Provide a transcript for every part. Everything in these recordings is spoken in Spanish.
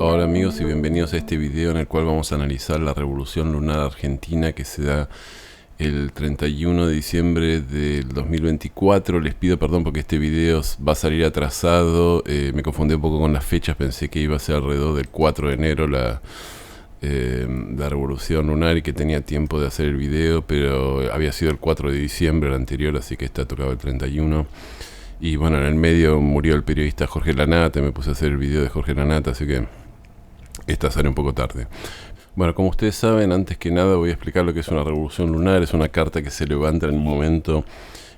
Hola amigos y bienvenidos a este video en el cual vamos a analizar la revolución lunar argentina que se da el 31 de diciembre del 2024. Les pido perdón porque este video va a salir atrasado, me confundí un poco con las fechas, pensé que iba a ser alrededor del 4 de enero la revolución lunar y que tenía tiempo de hacer el video, pero había sido el 4 de diciembre el anterior, así que está tocado el 31. Y bueno, en el medio murió el periodista Jorge Lanata, me puse a hacer el video de Jorge Lanata, así que esta sale un poco tarde. Bueno, como ustedes saben, antes que nada voy a explicar lo que es una revolución lunar. Es una carta que se levanta en un momento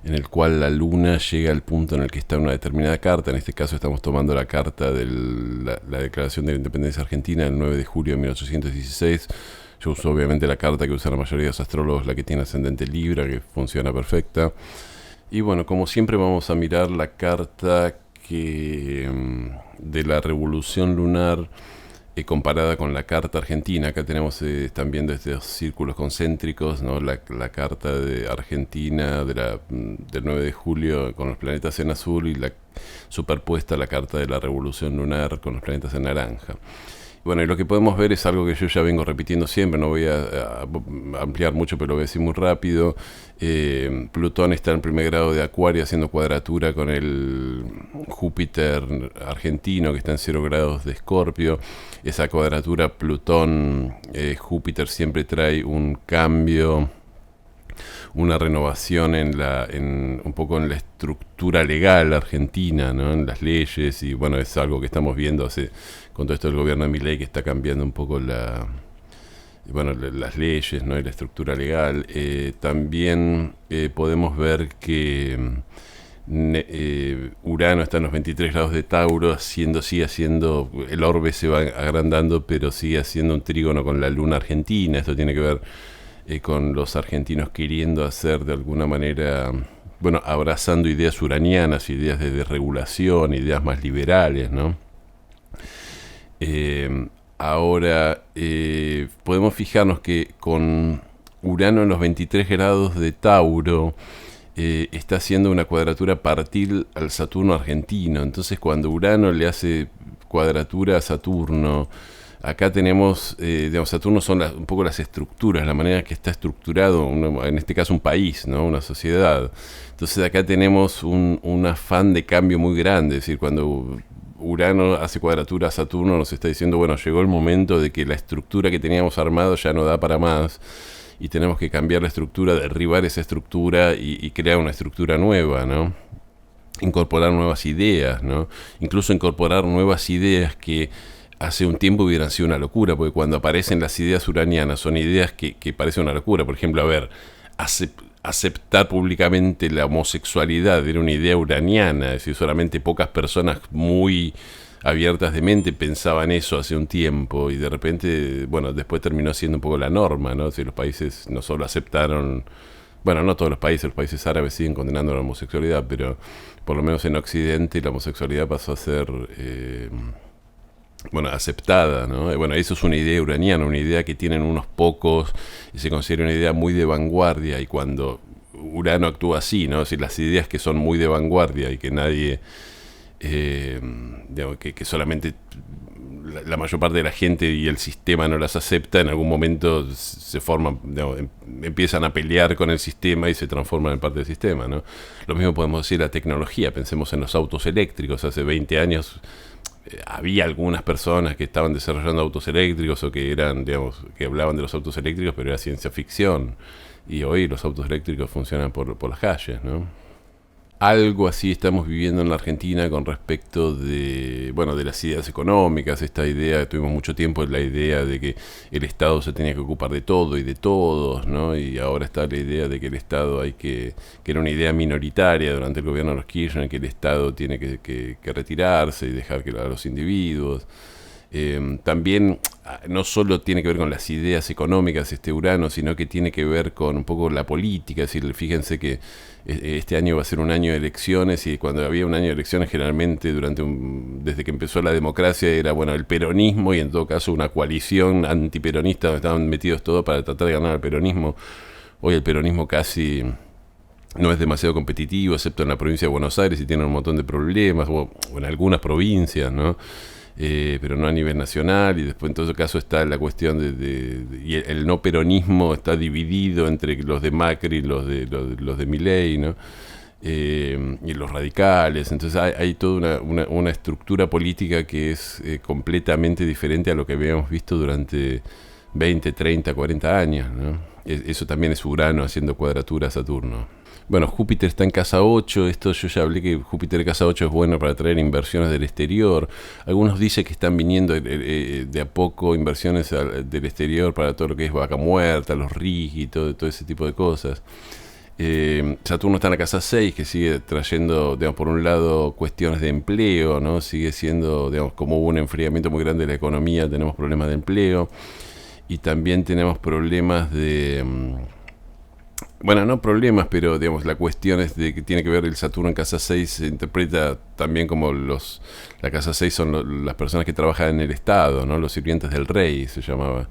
en el cual la luna llega al punto en el que está una determinada carta. En este caso estamos tomando la carta de la Declaración de la Independencia Argentina el 9 de julio de 1816. Yo uso obviamente la carta que usan la mayoría de los astrólogos, la que tiene ascendente Libra, que funciona perfecta. Y bueno, como siempre vamos a mirar la carta de la revolución lunar comparada con la carta argentina. Acá tenemos, están viendo estos círculos concéntricos, ¿no? La carta de Argentina del 9 de julio con los planetas en azul y superpuesta la carta de la revolución lunar con los planetas en naranja. Bueno, y lo que podemos ver es algo que yo ya vengo repitiendo siempre, no voy a ampliar mucho, pero lo voy a decir muy rápido. Plutón está en primer grado de Acuario haciendo cuadratura con el Júpiter argentino que está en 0 grados de Escorpio. Esa cuadratura Plutón-Júpiter siempre trae un cambio, una renovación un poco en la estructura legal argentina, ¿no? En las leyes, y bueno, es algo que estamos viendo con todo esto del gobierno de Milei, que está cambiando un poco las leyes, ¿no? Y la estructura legal. También podemos ver que Urano está en los 23 grados de Tauro, sigue haciendo, el orbe se va agrandando, pero sigue haciendo un trígono con la luna argentina. Esto tiene que ver con los argentinos queriendo hacer de alguna manera, bueno, abrazando ideas uranianas, ideas de desregulación, ideas más liberales, ¿no? Ahora, podemos fijarnos que con Urano en los 23 grados de Tauro, está haciendo una cuadratura partil al Saturno argentino. Entonces, cuando Urano le hace cuadratura a Saturno, acá tenemos, Saturno son un poco las estructuras, la manera que está estructurado, en este caso un país, ¿no? Una sociedad. Entonces acá tenemos un afán de cambio muy grande, es decir, cuando Urano hace cuadratura a Saturno nos está diciendo, bueno, llegó el momento de que la estructura que teníamos armado ya no da para más y tenemos que cambiar la estructura, derribar esa estructura y crear una estructura nueva, ¿no? Incorporar nuevas ideas, ¿no? Incluso incorporar nuevas ideas que hace un tiempo hubieran sido una locura, porque cuando aparecen las ideas uranianas son ideas que parecen una locura. Por ejemplo, aceptar públicamente la homosexualidad era una idea uraniana, es decir, solamente pocas personas muy abiertas de mente pensaban eso hace un tiempo, y de repente, bueno, después terminó siendo un poco la norma, ¿no? Si los países no solo aceptaron, bueno, no todos los países árabes siguen condenando la homosexualidad, pero por lo menos en Occidente la homosexualidad pasó a ser aceptada, ¿no? Bueno, eso es una idea uraniana, una idea que tienen unos pocos y se considera una idea muy de vanguardia, y cuando Urano actúa así, ¿no? Es decir, las ideas que son muy de vanguardia y que nadie, que solamente la mayor parte de la gente y el sistema no las acepta, en algún momento se forman, empiezan a pelear con el sistema y se transforman en parte del sistema, ¿no? Lo mismo podemos decir de la tecnología. Pensemos en los autos eléctricos. Hace 20 años había algunas personas que estaban desarrollando autos eléctricos o que eran, que hablaban de los autos eléctricos, pero era ciencia ficción. Y hoy los autos eléctricos funcionan por las calles, ¿no? Algo así estamos viviendo en la Argentina con respecto de las ideas económicas. Esta idea, tuvimos mucho tiempo la idea de que el Estado se tenía que ocupar de todo y de todos, ¿no? Y ahora está la idea de que el Estado que era una idea minoritaria durante el gobierno de los Kirchner, que el Estado tiene que retirarse y dejar que a los individuos. También no solo tiene que ver con las ideas económicas este Urano, sino que tiene que ver con un poco la política. Es decir, fíjense que este año va a ser un año de elecciones, y cuando había un año de elecciones generalmente desde que empezó la democracia era el peronismo, y en todo caso una coalición antiperonista donde estaban metidos todos para tratar de ganar al peronismo. Hoy el peronismo casi no es demasiado competitivo, excepto en la provincia de Buenos Aires, y tiene un montón de problemas, o en algunas provincias, ¿no? pero no a nivel nacional, y después en todo caso está la cuestión y el no peronismo está dividido entre los de Macri y los de Milei, ¿no? Y los radicales. Entonces hay toda una estructura política que es completamente diferente a lo que habíamos visto durante 20, 30, 40 años, ¿no? Eso también es Urano haciendo cuadratura a Saturno. Bueno, Júpiter está en casa 8, esto yo ya hablé que Júpiter en casa 8 es bueno para traer inversiones del exterior. Algunos dicen que están viniendo de a poco inversiones del exterior para todo lo que es vaca muerta, los RIG y todo ese tipo de cosas. Saturno está en la casa 6, que sigue trayendo, digamos, por un lado cuestiones de empleo, ¿no? Sigue siendo, digamos, como hubo un enfriamiento muy grande de la economía, tenemos problemas de empleo y también tenemos problemas de... Bueno, no problemas, pero digamos, la cuestión es de que tiene que ver el Saturno en casa 6, se interpreta también como la casa 6 son las personas que trabajan en el Estado, ¿no? Los sirvientes del rey se llamaba.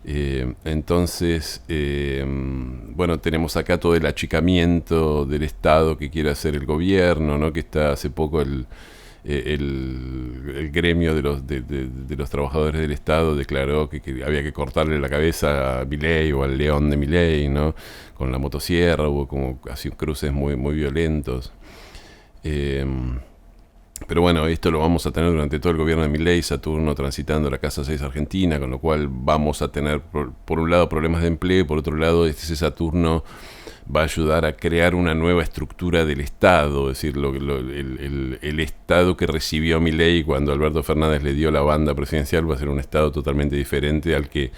Entonces, bueno, tenemos acá todo el achicamiento del Estado que quiere hacer el gobierno, ¿no? Que está hace poco el gremio de los trabajadores del Estado declaró que había que cortarle la cabeza a Milei o al león de Milei, ¿no? Con la motosierra, hubo como así cruces muy, muy violentos. Pero bueno, esto lo vamos a tener durante todo el gobierno de Milei, Saturno transitando la casa 6 Argentina, con lo cual vamos a tener por un lado problemas de empleo y por otro lado ese Saturno va a ayudar a crear una nueva estructura del Estado, es decir, el Estado que recibió Milei cuando Alberto Fernández le dio la banda presidencial va a ser un Estado totalmente diferente al que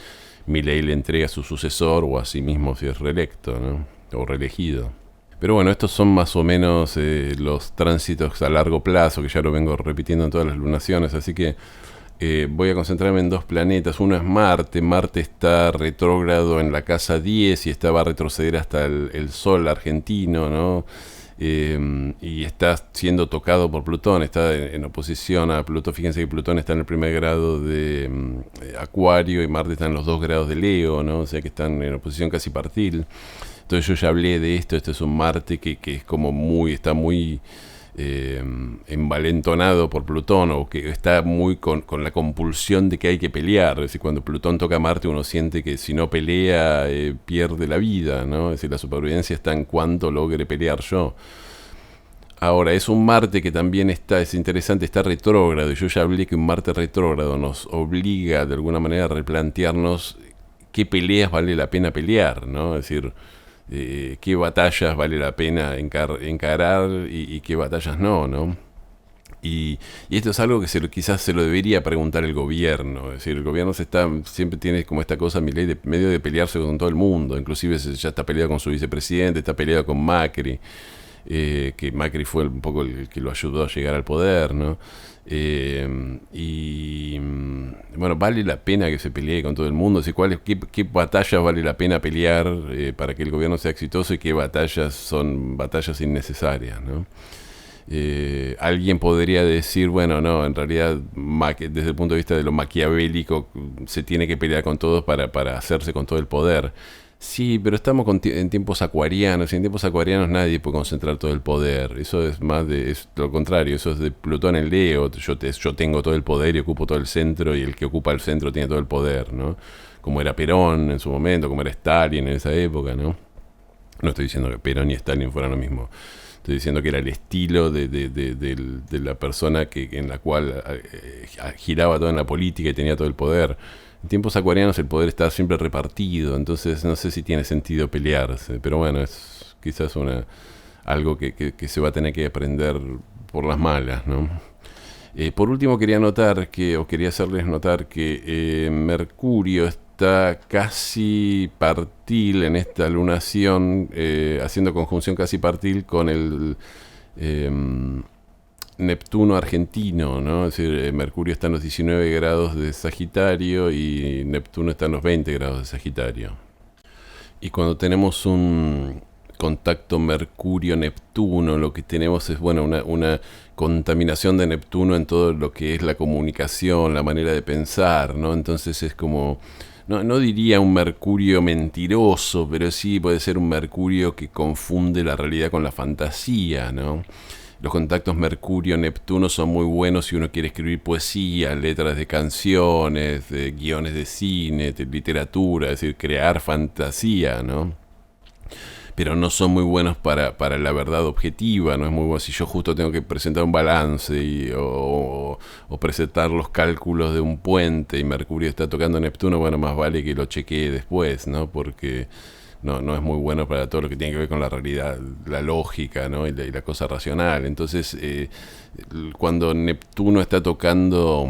Milei le entrega a su sucesor o a sí mismo si es reelecto, ¿no? O reelegido. Pero bueno, estos son más o menos los tránsitos a largo plazo, que ya lo vengo repitiendo en todas las lunaciones, así que voy a concentrarme en dos planetas. Uno es Marte. Marte está retrógrado en la casa 10 y va a retroceder hasta el Sol argentino, ¿no? Y está siendo tocado por Plutón, está en oposición a Plutón. Fíjense que Plutón está en el primer grado de Acuario y Marte está en los 2 grados de Leo, ¿no? O sea que están en oposición casi partil. Entonces yo ya hablé de esto. Este es un Marte que es como está muy envalentonado por Plutón, o que está muy con la compulsión de que hay que pelear. Es decir, cuando Plutón toca a Marte uno siente que si no pelea pierde la vida, ¿no? Es decir, la supervivencia está en cuanto logre pelear yo. Ahora, es un Marte que también es interesante, está retrógrado, y yo ya hablé que un Marte retrógrado nos obliga de alguna manera a replantearnos qué peleas vale la pena pelear, ¿no? Es decir, qué batallas vale la pena encarar y qué batallas no, ¿no? Y esto es algo que quizás se lo debería preguntar el gobierno. Es decir, el gobierno siempre tiene como esta cosa, Milei, de medio de pelearse con todo el mundo. Inclusive ya está peleado con su vicepresidente, está peleado con Macri, que Macri fue un poco el que lo ayudó a llegar al poder, ¿no? Y bueno, vale la pena que se pelee con todo el mundo. ¿Qué batallas vale la pena pelear para que el gobierno sea exitoso y qué batallas son batallas innecesarias, ¿no? Alguien podría decir, bueno, no, en realidad desde el punto de vista de lo maquiavélico se tiene que pelear con todos para hacerse con todo el poder. Sí, pero estamos en tiempos acuarianos, y en tiempos acuarianos nadie puede concentrar todo el poder. Eso es lo contrario, eso es de Plutón en Leo. Yo tengo todo el poder y ocupo todo el centro, y el que ocupa el centro tiene todo el poder, ¿no? Como era Perón en su momento, como era Stalin en esa época, ¿no? No estoy diciendo que Perón y Stalin fueran lo mismo. Estoy diciendo que era el estilo de la persona en la cual giraba toda en la política y tenía todo el poder. En tiempos acuarianos el poder está siempre repartido, entonces no sé si tiene sentido pelearse, pero bueno, es quizás algo que se va a tener que aprender por las malas, ¿no? Por último quería hacerles notar que Mercurio está casi partil en esta lunación, haciendo conjunción casi partil con el Neptuno argentino, ¿no? Es decir, Mercurio está en los 19 grados de Sagitario y Neptuno está en los 20 grados de Sagitario. Y cuando tenemos un contacto Mercurio-Neptuno, lo que tenemos es, bueno, una contaminación de Neptuno en todo lo que es la comunicación, la manera de pensar, ¿no? Entonces es como, no diría un Mercurio mentiroso, pero sí puede ser un Mercurio que confunde la realidad con la fantasía, ¿no? los contactos Mercurio-Neptuno son muy buenos si uno quiere escribir poesía, letras de canciones, de guiones de cine, de literatura, es decir, crear fantasía, ¿no? Pero no son muy buenos para la verdad objetiva, no es muy bueno si yo justo tengo que presentar un balance o presentar los cálculos de un puente y Mercurio está tocando Neptuno, bueno, más vale que lo chequee después, ¿no? Porque no es muy bueno para todo lo que tiene que ver con la realidad, la lógica, ¿no? Y la cosa racional. Entonces, cuando Neptuno está tocando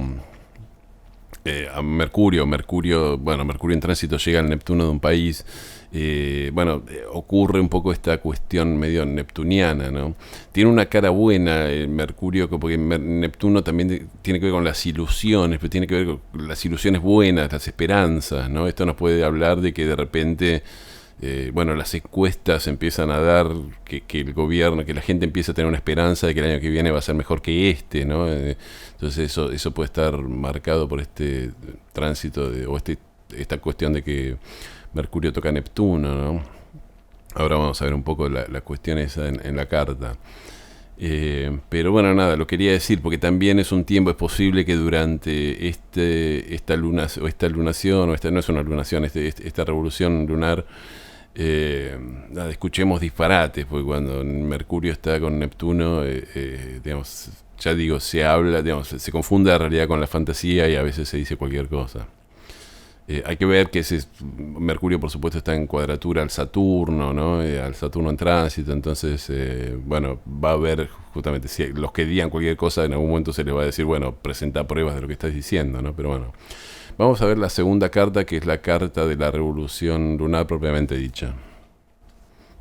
a Mercurio en tránsito llega al Neptuno de un país, ocurre un poco esta cuestión medio neptuniana, ¿no? Tiene una cara buena Mercurio, porque Neptuno también tiene que ver con las ilusiones, pero tiene que ver con las ilusiones buenas, las esperanzas, ¿no? Esto nos puede hablar de que de repente las encuestas empiezan a dar que el gobierno, que la gente empieza a tener una esperanza de que el año que viene va a ser mejor que este, ¿no? Entonces eso puede estar marcado por este tránsito esta cuestión de que Mercurio toca Neptuno, ¿no? Ahora vamos a ver un poco la cuestión esa en la carta. Pero bueno, nada, lo quería decir porque también es posible que durante esta lunación, o esta no es una lunación, esta revolución lunar, escuchemos disparates, porque cuando Mercurio está con Neptuno, digamos, ya digo, se habla, digamos, se confunde la realidad con la fantasía y a veces se dice cualquier cosa. Hay que ver que Mercurio, por supuesto, está en cuadratura al Saturno, ¿no? Al Saturno en tránsito, entonces, va a haber, justamente, si los que digan cualquier cosa, en algún momento se les va a decir, bueno, presenta pruebas de lo que estás diciendo, ¿no? Pero bueno, vamos a ver la segunda carta, que es la carta de la revolución lunar propiamente dicha.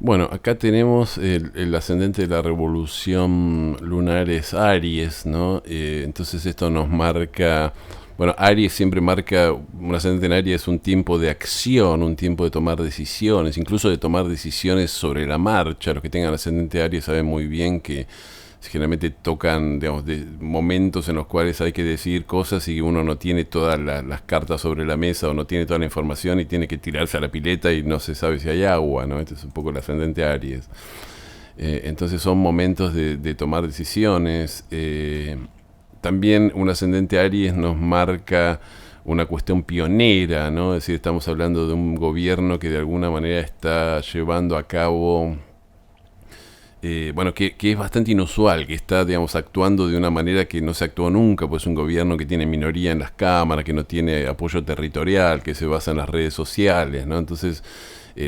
Bueno, acá tenemos el ascendente de la revolución lunar es Aries, ¿no? Entonces esto nos marca... Bueno, Aries siempre marca, un ascendente en Aries es un tiempo de acción, un tiempo de tomar decisiones, incluso de tomar decisiones sobre la marcha. Los que tengan ascendente Aries saben muy bien que generalmente tocan, digamos, de momentos en los cuales hay que decidir cosas y uno no tiene todas las cartas sobre la mesa o no tiene toda la información y tiene que tirarse a la pileta y no se sabe si hay agua, ¿no? Este es un poco el ascendente Aries. Entonces son momentos de tomar decisiones. También un ascendente Aries nos marca una cuestión pionera, ¿no? Es decir, estamos hablando de un gobierno que de alguna manera está llevando a cabo, que es bastante inusual, que está, digamos, actuando de una manera que no se actuó nunca, pues es un gobierno que tiene minoría en las cámaras, que no tiene apoyo territorial, que se basa en las redes sociales, ¿no? Entonces,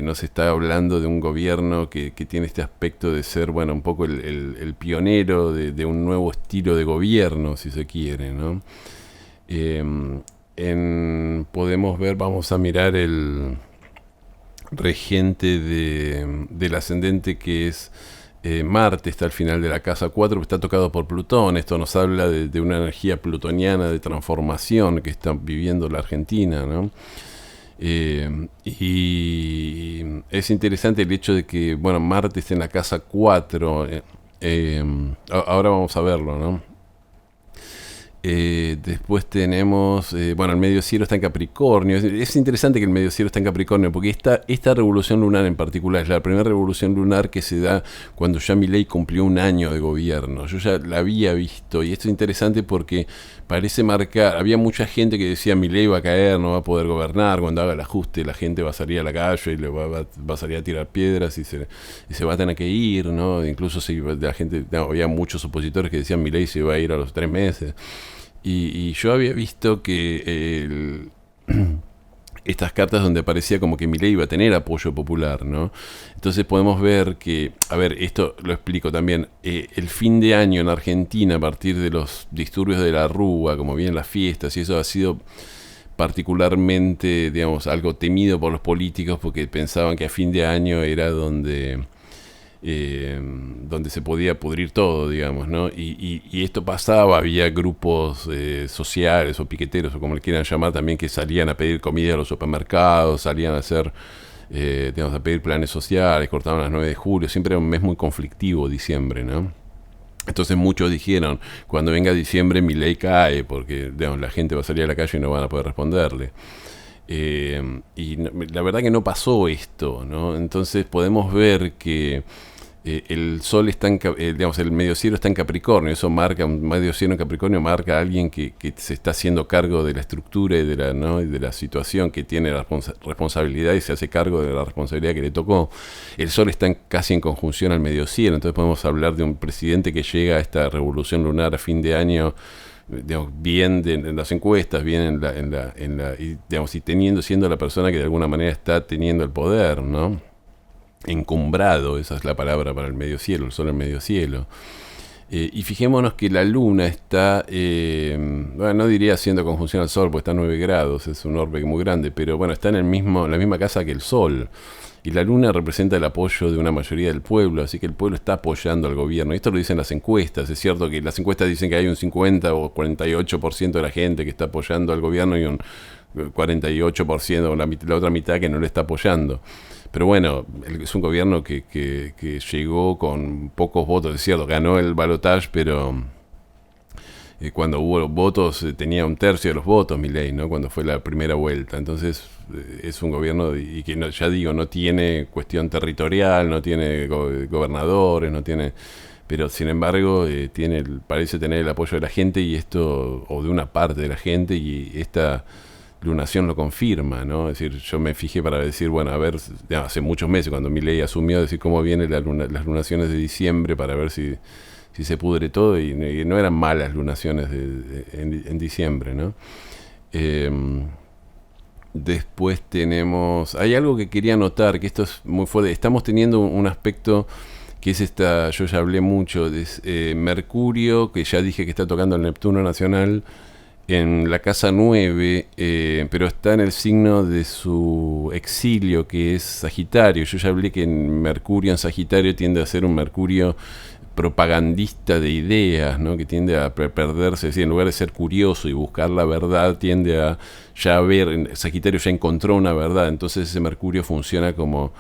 no se está hablando de un gobierno que tiene este aspecto de ser, un poco el pionero de un nuevo estilo de gobierno, si se quiere, ¿no? Podemos ver, vamos a mirar el regente del ascendente, que es Marte, está al final de la casa 4, está tocado por Plutón. Esto nos habla de una energía plutoniana de transformación que está viviendo la Argentina, ¿no? Y es interesante el hecho de que, Marte está en la casa 4. Ahora vamos a verlo, ¿no? Después tenemos, el medio cielo está en Capricornio. Es interesante que el medio cielo está en Capricornio, porque esta revolución lunar en particular es la primera revolución lunar que se da cuando ya Milei cumplió un año de gobierno. Yo ya la había visto, y esto es interesante porque parece marcar, había mucha gente que decía Milei va a caer, no va a poder gobernar, cuando haga el ajuste la gente va a salir a la calle y va a salir a tirar piedras y se va a tener que ir, ¿no? Incluso la gente, había muchos opositores que decían Milei se va a ir a los 3 meses. Y yo había visto que estas cartas donde aparecía como que Milei iba a tener apoyo popular, ¿no? Entonces podemos ver que, esto lo explico también, el fin de año en Argentina, a partir de los disturbios de la Rúa, como vienen las fiestas, y eso ha sido particularmente, digamos, algo temido por los políticos porque pensaban que a fin de año era donde se podía pudrir todo, digamos, ¿no? Y esto pasaba, había grupos sociales o piqueteros, o como le quieran llamar, también, que salían a pedir comida a los supermercados, salían a hacer, a pedir planes sociales, cortaban las 9 de julio, siempre era un mes muy conflictivo, diciembre, ¿no? Entonces muchos dijeron, cuando venga diciembre Milei cae, porque, digamos, la gente va a salir a la calle y no van a poder responderle. Y la verdad que no pasó esto, ¿no? Entonces podemos ver que el sol está digamos, el medio cielo está en Capricornio. Eso marca, un medio cielo en Capricornio marca a alguien que se está haciendo cargo de la estructura y de la, ¿no?, y de la situación, que tiene la responsabilidad y se hace cargo de la responsabilidad que le tocó. El sol está casi en conjunción al medio cielo, entonces podemos hablar de un presidente que llega a esta revolución lunar a fin de año, digamos, bien en las encuestas, bien y, digamos, y siendo la persona que de alguna manera está teniendo el poder, ¿no? Encumbrado, esa es la palabra para el medio cielo, el sol en medio cielo. Y fijémonos que la luna está, bueno, no diría haciendo conjunción al sol, porque está a 9 grados, es un orbe muy grande, pero bueno, está en la misma casa que el sol. Y la luna representa el apoyo de una mayoría del pueblo, así que el pueblo está apoyando al gobierno. Y esto lo dicen las encuestas. Es cierto que las encuestas dicen que hay un 50 o 48% de la gente que está apoyando al gobierno y un 48% o la otra mitad que no le está apoyando. Pero bueno, es un gobierno que llegó con pocos votos, es cierto, ganó el balotaje, pero cuando hubo votos tenía un tercio de los votos Milei, ¿no?, cuando fue la primera vuelta. Entonces es un gobierno y que no, ya digo, no tiene cuestión territorial, no tiene gobernadores, no tiene, pero sin embargo parece tener el apoyo de la gente, y esto, o de una parte de la gente, y esta lunación lo confirma, ¿no? Es decir, yo me fijé para decir, bueno, a ver, hace muchos meses cuando Milei asumió, decir cómo vienen las lunaciones de diciembre para ver si se pudre todo, y no eran malas lunaciones en diciembre, ¿no? Después hay algo que quería notar, que esto es muy fuerte. Estamos teniendo un aspecto que es yo ya hablé mucho, de Mercurio, que ya dije que está tocando el Neptuno nacional en la casa 9, pero está en el signo de su exilio, que es Sagitario. Yo ya hablé que Mercurio en Sagitario tiende a ser un Mercurio propagandista de ideas, ¿no?, que tiende a perderse, es decir, en lugar de ser curioso y buscar la verdad, tiende a ya ver, Sagitario ya encontró una verdad, entonces ese Mercurio funciona como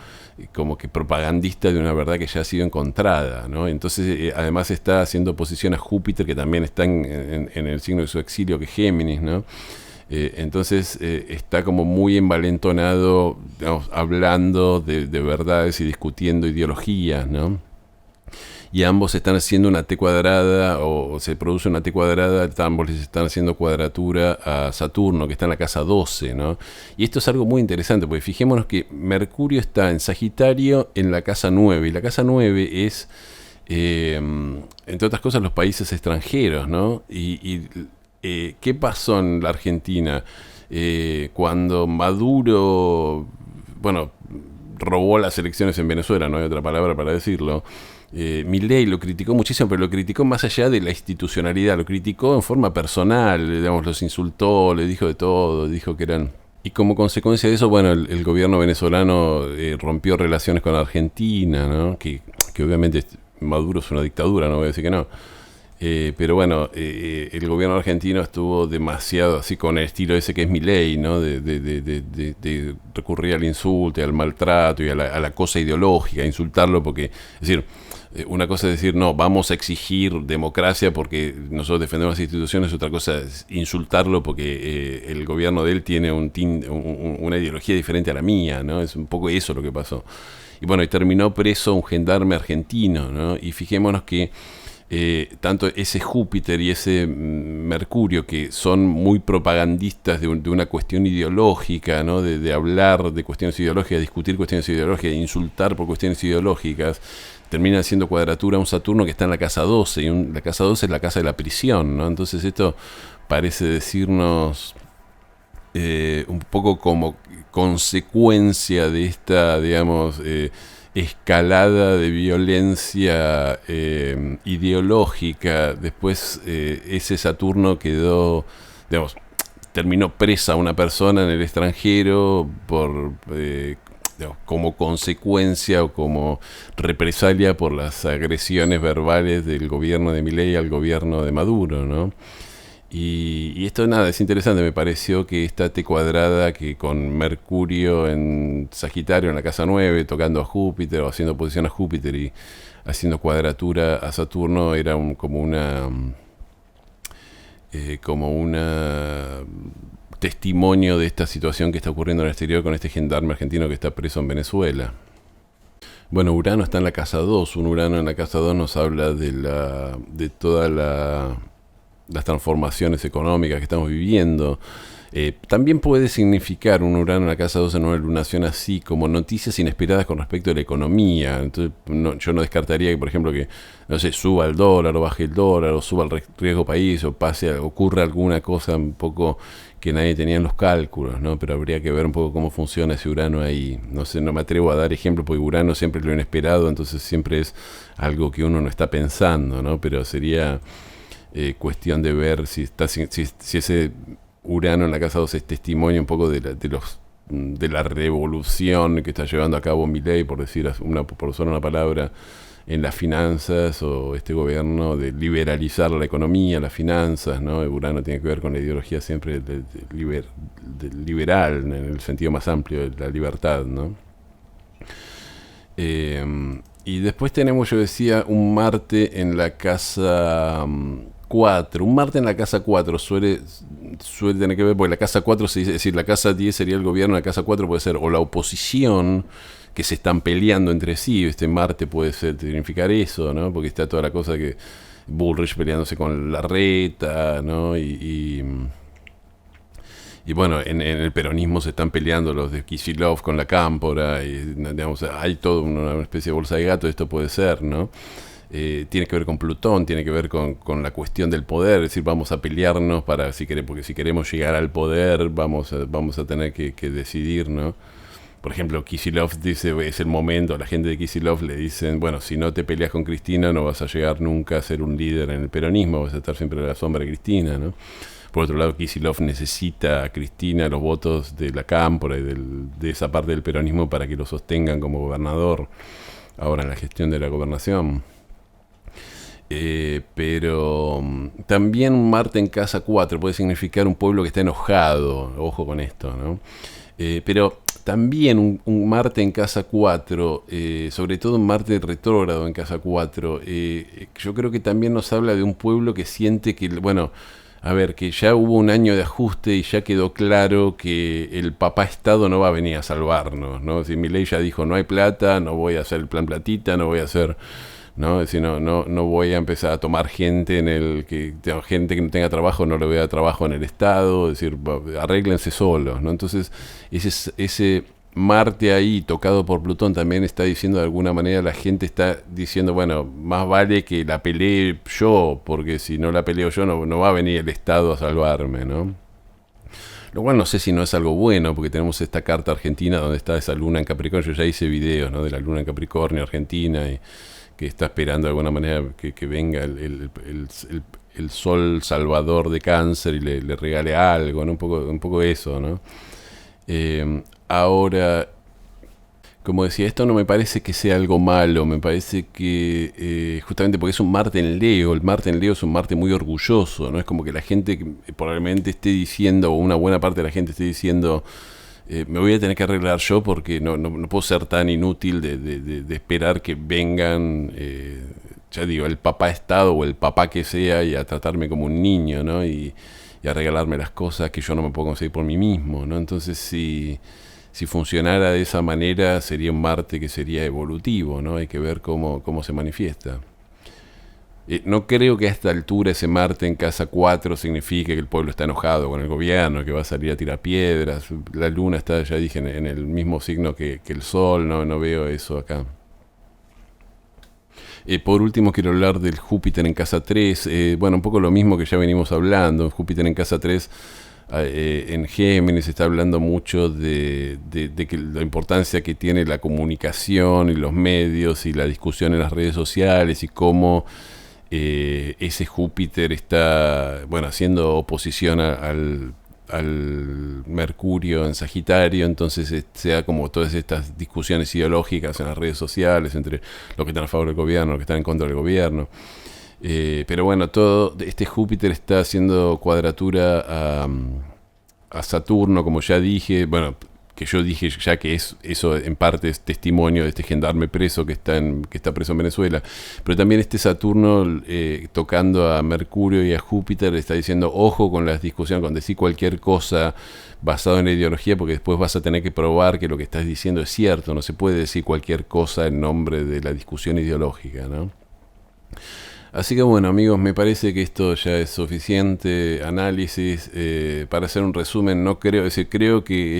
que propagandista de una verdad que ya ha sido encontrada, ¿no? Entonces además está haciendo oposición a Júpiter, que también está en el signo de su exilio, que es Géminis, ¿no? Entonces está como muy envalentonado, digamos, hablando de verdades y discutiendo ideologías, ¿no? Y ambos están haciendo una T cuadrada, o se produce una T cuadrada, ambos les están haciendo cuadratura a Saturno, que está en la casa 12, ¿no? Y esto es algo muy interesante, porque fijémonos que Mercurio está en Sagitario en la casa 9, y la casa 9 es, entre otras cosas, los países extranjeros, ¿no? ¿Qué pasó en la Argentina? Cuando Maduro, bueno, robó las elecciones en Venezuela, no hay otra palabra para decirlo, Milei lo criticó muchísimo, pero lo criticó más allá de la institucionalidad, lo criticó en forma personal, digamos, los insultó, le dijo de todo, dijo que eran... Y como consecuencia de eso, bueno, el gobierno venezolano rompió relaciones con Argentina, ¿no? Que obviamente Maduro es una dictadura, no voy a decir que no. Pero bueno, el gobierno argentino estuvo demasiado así con el estilo ese que es Milei, ¿no? De recurrir al insulto, al maltrato y a la cosa ideológica, a insultarlo, porque, es decir, una cosa es decir, no, vamos a exigir democracia porque nosotros defendemos las instituciones, otra cosa es insultarlo porque el gobierno de él tiene una ideología diferente a la mía, ¿no? Es un poco eso lo que pasó. Y bueno, y terminó preso un gendarme argentino, ¿no? Y fijémonos que tanto ese Júpiter y ese Mercurio, que son muy propagandistas de una cuestión ideológica, ¿no? De hablar de cuestiones ideológicas, discutir cuestiones ideológicas, de insultar por cuestiones ideológicas, termina haciendo cuadratura a un Saturno que está en la casa 12, y la casa 12 es la casa de la prisión, ¿no? Entonces esto parece decirnos un poco como consecuencia de esta, digamos, escalada de violencia ideológica. Después ese Saturno quedó, digamos, terminó presa una persona en el extranjero por como consecuencia o como represalia por las agresiones verbales del gobierno de Milei al gobierno de Maduro, ¿no? Y esto nada, es interesante, me pareció que esta T cuadrada, que con Mercurio en Sagitario en la casa 9, tocando a Júpiter o haciendo oposición a Júpiter y haciendo cuadratura a Saturno, era como una testimonio de esta situación que está ocurriendo en el exterior con este gendarme argentino que está preso en Venezuela. Bueno, Urano está en la casa 2. Un Urano en la casa 2 nos habla de todas las transformaciones económicas que estamos viviendo. También puede significar un Urano en la casa 2 en una lunación así como noticias inesperadas con respecto a la economía. Entonces, yo no descartaría que, por ejemplo, que no sé, suba el dólar o baje el dólar o suba el riesgo país o ocurra alguna cosa un poco que nadie tenía en los cálculos, ¿no? Pero habría que ver un poco cómo funciona ese Urano ahí. No sé, no me atrevo a dar ejemplos porque Urano siempre es lo inesperado, entonces siempre es algo que uno no está pensando, ¿no? Pero sería cuestión de ver si ese Urano en la casa 2 es testimonio un poco de la revolución que está llevando a cabo Milei, por usar una palabra, en las finanzas, o este gobierno de liberalizar la economía, las finanzas, ¿no? Urano tiene que ver con la ideología siempre del liberal, en el sentido más amplio de la libertad, ¿no? Y después tenemos, yo decía, un Marte en la casa 4. Un Marte en la casa 4 suele tener que ver, porque la casa 4 se dice, es decir, la casa 10 sería el gobierno, la casa 4 puede ser o la oposición, que se están peleando entre sí. Este Marte puede significar eso, ¿no? Porque está toda la cosa que Bullrich peleándose con Larreta, ¿no? Y bueno, en el peronismo se están peleando los de Kicillof con la Cámpora, y digamos, hay toda una especie de bolsa de gato. Esto puede ser, ¿no? Tiene que ver con Plutón, tiene que ver con la cuestión del poder, es decir, vamos a pelearnos porque si queremos llegar al poder vamos a tener que decidir, ¿no? Por ejemplo, Kicillof dice, es el momento, a la gente de Kicillof le dicen, bueno, si no te peleas con Cristina no vas a llegar nunca a ser un líder en el peronismo, vas a estar siempre a la sombra de Cristina, ¿no? Por otro lado, Kicillof necesita a Cristina, los votos de la Cámpora y de esa parte del peronismo para que lo sostengan como gobernador ahora en la gestión de la gobernación. Pero también un Marte en casa 4 puede significar un pueblo que está enojado, ojo con esto, ¿no? Pero también un Marte en casa 4, sobre todo un Marte retrógrado en casa 4, yo creo que también nos habla de un pueblo que siente que, bueno, a ver, que ya hubo un año de ajuste y ya quedó claro que el papá Estado no va a venir a salvarnos, ¿no? Si Milei ya dijo, no hay plata, no voy a hacer el plan platita, no voy a hacer, ¿no? Es decir, no voy a empezar a tomar gente gente que no tenga trabajo, no le voy a dar trabajo en el Estado, es decir, arréglense solos, ¿no? Entonces, ese Marte ahí, tocado por Plutón, también está diciendo, de alguna manera, la gente está diciendo, bueno, más vale que la pelee yo, porque si no la peleo yo, no va a venir el Estado a salvarme, ¿no? Lo cual no sé si no es algo bueno, porque tenemos esta carta argentina donde está esa luna en Capricornio. Yo ya hice videos, ¿no?, de la luna en Capricornio argentina, y que está esperando de alguna manera que venga el sol salvador de Cáncer y le regale algo, ¿no? Un poco eso, ¿no? Ahora, como decía, esto no me parece que sea algo malo, me parece que justamente porque es un Marte en Leo, el Marte en Leo es un Marte muy orgulloso, ¿no? Es como que la gente probablemente esté diciendo, o una buena parte de la gente esté diciendo, me voy a tener que arreglar yo porque no puedo ser tan inútil de esperar que vengan, ya digo, el papá Estado o el papá que sea, y a tratarme como un niño, ¿no? Y a regalarme las cosas que yo no me puedo conseguir por mí mismo, ¿no? Entonces, si funcionara de esa manera, sería un Marte que sería evolutivo, ¿no? Hay que ver cómo se manifiesta. No creo que a esta altura ese Marte en casa 4 signifique que el pueblo está enojado con el gobierno, que va a salir a tirar piedras. La luna está, ya dije, en el mismo signo que el sol, no veo eso acá. Por último, quiero hablar del Júpiter en casa 3. Bueno, un poco lo mismo que ya venimos hablando. Júpiter en casa 3 en Géminis está hablando mucho de que la importancia que tiene la comunicación y los medios y la discusión en las redes sociales, y cómo ese Júpiter está, bueno, haciendo oposición al Mercurio en Sagitario. Entonces se da como todas estas discusiones ideológicas en las redes sociales entre los que están a favor del gobierno, los que están en contra del gobierno. Pero bueno, todo este Júpiter está haciendo cuadratura a Saturno, como ya dije. Bueno, que yo dije ya que eso en parte es testimonio de este gendarme preso que está preso en Venezuela, pero también este Saturno tocando a Mercurio y a Júpiter está diciendo ojo con las discusiones, con decir cualquier cosa basado en la ideología, porque después vas a tener que probar que lo que estás diciendo es cierto. No se puede decir cualquier cosa en nombre de la discusión ideológica, ¿no? Así que bueno, amigos, me parece que esto ya es suficiente análisis. Para hacer un resumen, no creo, es decir, creo que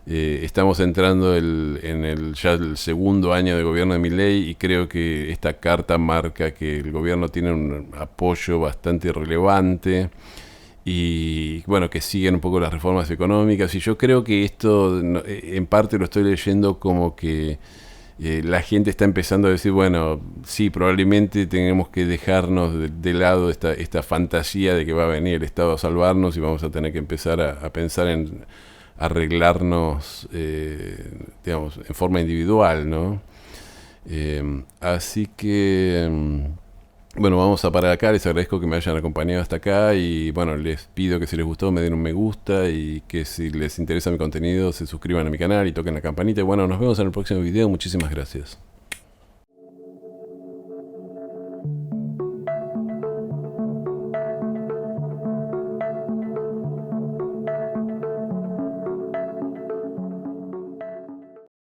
estamos entrando ya el segundo año de gobierno de Milei, y creo que esta carta marca que el gobierno tiene un apoyo bastante relevante y bueno, que siguen un poco las reformas económicas, y yo creo que esto en parte lo estoy leyendo como que la gente está empezando a decir, bueno, sí, probablemente tenemos que dejarnos de lado esta fantasía de que va a venir el Estado a salvarnos y vamos a tener que empezar a pensar en arreglarnos, digamos, en forma individual, ¿no? Así que, bueno, vamos a parar acá. Les agradezco que me hayan acompañado hasta acá y, bueno, les pido que si les gustó me den un me gusta y que si les interesa mi contenido se suscriban a mi canal y toquen la campanita. Y bueno, nos vemos en el próximo video. Muchísimas gracias.